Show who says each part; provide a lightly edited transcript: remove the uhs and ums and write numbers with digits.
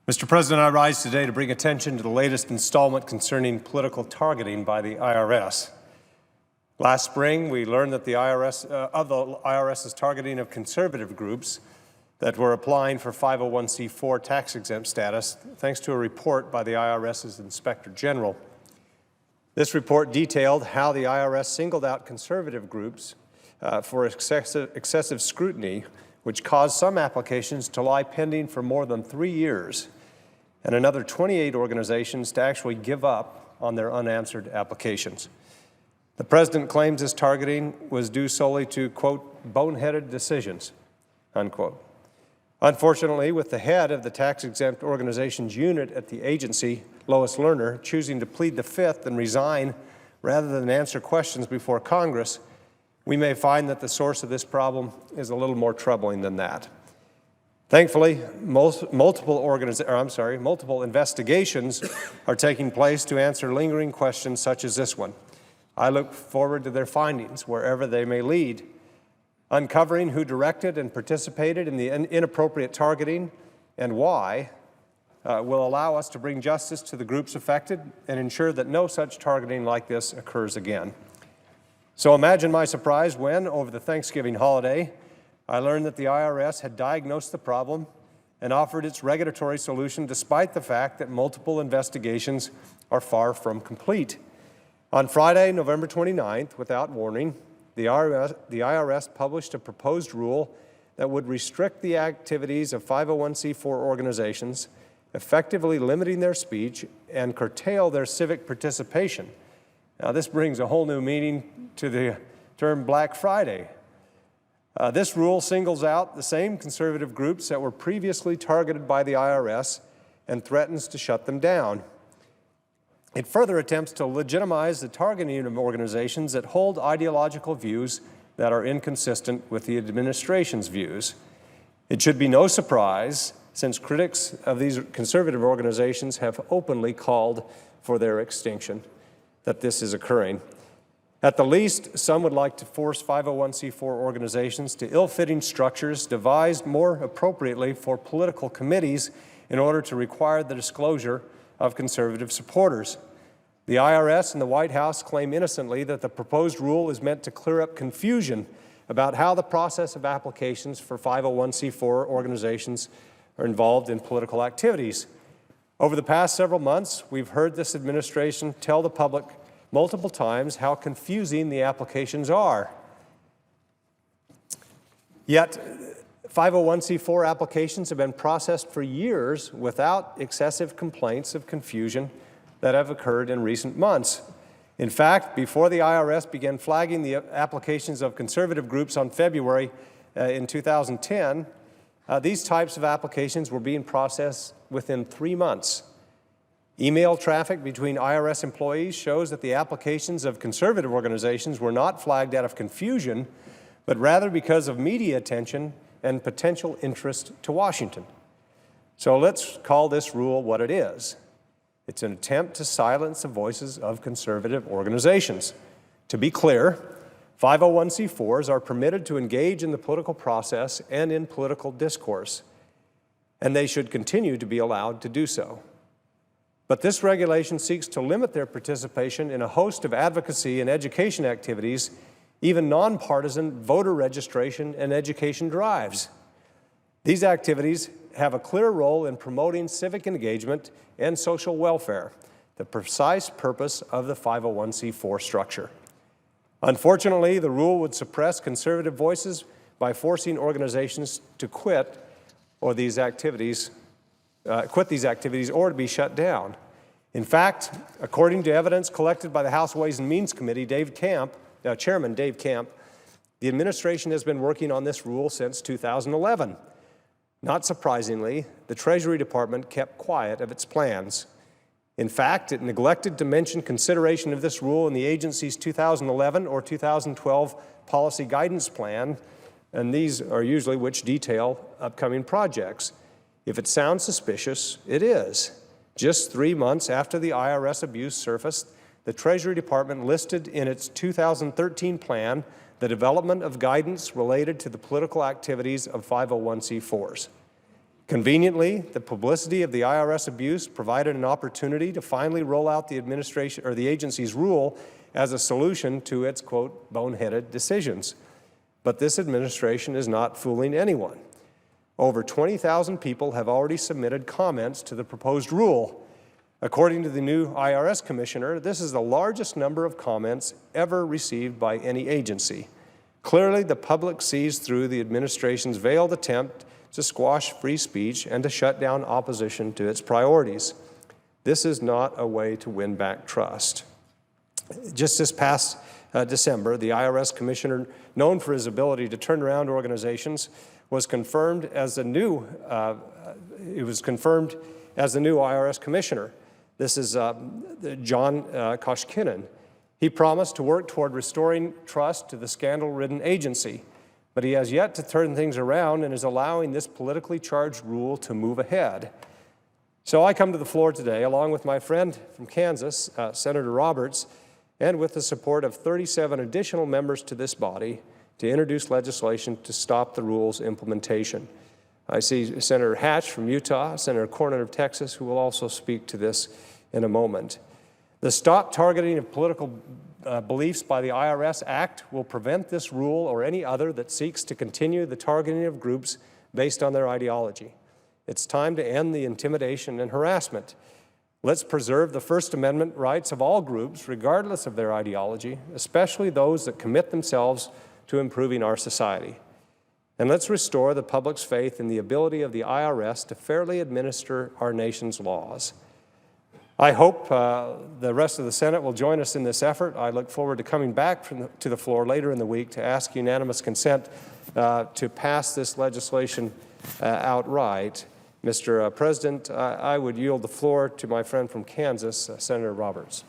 Speaker 1: Mr. President, I rise today to bring attention to the latest installment concerning political targeting by the IRS. Last spring, we learned that the IRS's targeting of conservative groups that were applying for 501c4 tax-exempt status, thanks to a report by the IRS's Inspector General. This report detailed how the IRS singled out conservative groups for excessive scrutiny, which caused some applications to lie pending for more than 3 years, and another 28 organizations to actually give up on their unanswered applications. The President claims this targeting was due solely to, quote, boneheaded decisions, unquote. Unfortunately, with the head of the tax-exempt organizations unit at the agency, Lois Lerner, choosing to plead the Fifth and resign rather than answer questions before Congress, we may find that the source of this problem is a little more troubling than that. Thankfully, multiple investigations are taking place to answer lingering questions such as this one. I look forward to their findings, wherever they may lead. Uncovering who directed and participated in the inappropriate targeting and why will allow us to bring justice to the groups affected and ensure that no such targeting like this occurs again. So imagine my surprise when, over the Thanksgiving holiday, I learned that the IRS had diagnosed the problem and offered its regulatory solution despite the fact that multiple investigations are far from complete. On Friday, November 29th, without warning, the IRS published a proposed rule that would restrict the activities of 501c4 organizations, effectively limiting their speech and curtail their civic participation. Now, this brings a whole new meaning to the term Black Friday. This rule singles out the same conservative groups that were previously targeted by the IRS and threatens to shut them down. It further attempts to legitimize the targeting of organizations that hold ideological views that are inconsistent with the administration's views. It should be no surprise, since critics of these conservative organizations have openly called for their extinction, that this is occurring. At the least, some would like to force 501c4 organizations to ill-fitting structures devised more appropriately for political committees in order to require the disclosure of conservative supporters. The IRS and the White House claim innocently that the proposed rule is meant to clear up confusion about how the process of applications for 501c4 organizations are involved in political activities. Over the past several months, we've heard this administration tell the public multiple times how confusing the applications are. Yet, 501c4 applications have been processed for years without excessive complaints of confusion that have occurred in recent months. In fact, before the IRS began flagging the applications of conservative groups on February in 2010, these types of applications were being processed within 3 months. Email traffic between IRS employees shows that the applications of conservative organizations were not flagged out of confusion, but rather because of media attention and potential interest to Washington. So let's call this rule what it is. It's an attempt to silence the voices of conservative organizations. To be clear, 501c4s are permitted to engage in the political process and in political discourse, and they should continue to be allowed to do so. But this regulation seeks to limit their participation in a host of advocacy and education activities, even nonpartisan voter registration and education drives. These activities have a clear role in promoting civic engagement and social welfare, the precise purpose of the 501c4 structure. Unfortunately, the rule would suppress conservative voices by forcing organizations to quit these activities or to be shut down. In fact, according to evidence collected by the House Ways and Means Committee, Chairman Dave Camp, the administration has been working on this rule since 2011. Not surprisingly, the Treasury Department kept quiet of its plans. In fact, it neglected to mention consideration of this rule in the agency's 2011 or 2012 policy guidance plan, and these are usually which detail upcoming projects. If it sounds suspicious, it is. Just 3 months after the IRS abuse surfaced, the Treasury Department listed in its 2013 plan the development of guidance related to the political activities of 501c4s. Conveniently, the publicity of the IRS abuse provided an opportunity to finally roll out the administration or the agency's rule as a solution to its, quote, boneheaded decisions. But this administration is not fooling anyone. Over 20,000 people have already submitted comments to the proposed rule. According to the new IRS commissioner, this is the largest number of comments ever received by any agency. Clearly, the public sees through the administration's veiled attempt to squash free speech and to shut down opposition to its priorities. This is not a way to win back trust. Just this past December, the IRS commissioner, known for his ability to turn around organizations, was confirmed as the new IRS commissioner. This is John Koshkinen. He promised to work toward restoring trust to the scandal-ridden agency, but he has yet to turn things around and is allowing this politically charged rule to move ahead. So I come to the floor today, along with my friend from Kansas, Senator Roberts, and with the support of 37 additional members to this body, to introduce legislation to stop the rule's implementation. I see Senator Hatch from Utah, Senator Cornyn of Texas, who will also speak to this in a moment. The Stop Targeting of Political Beliefs by the IRS Act will prevent this rule or any other that seeks to continue the targeting of groups based on their ideology. It's time to end the intimidation and harassment. Let's preserve the First Amendment rights of all groups, regardless of their ideology, especially those that commit themselves to improving our society. And let's restore the public's faith in the ability of the IRS to fairly administer our nation's laws. I hope the rest of the Senate will join us in this effort. I look forward to coming back to the floor later in the week to ask unanimous consent to pass this legislation outright. Mr. President, I would yield the floor to my friend from Kansas, Senator Roberts.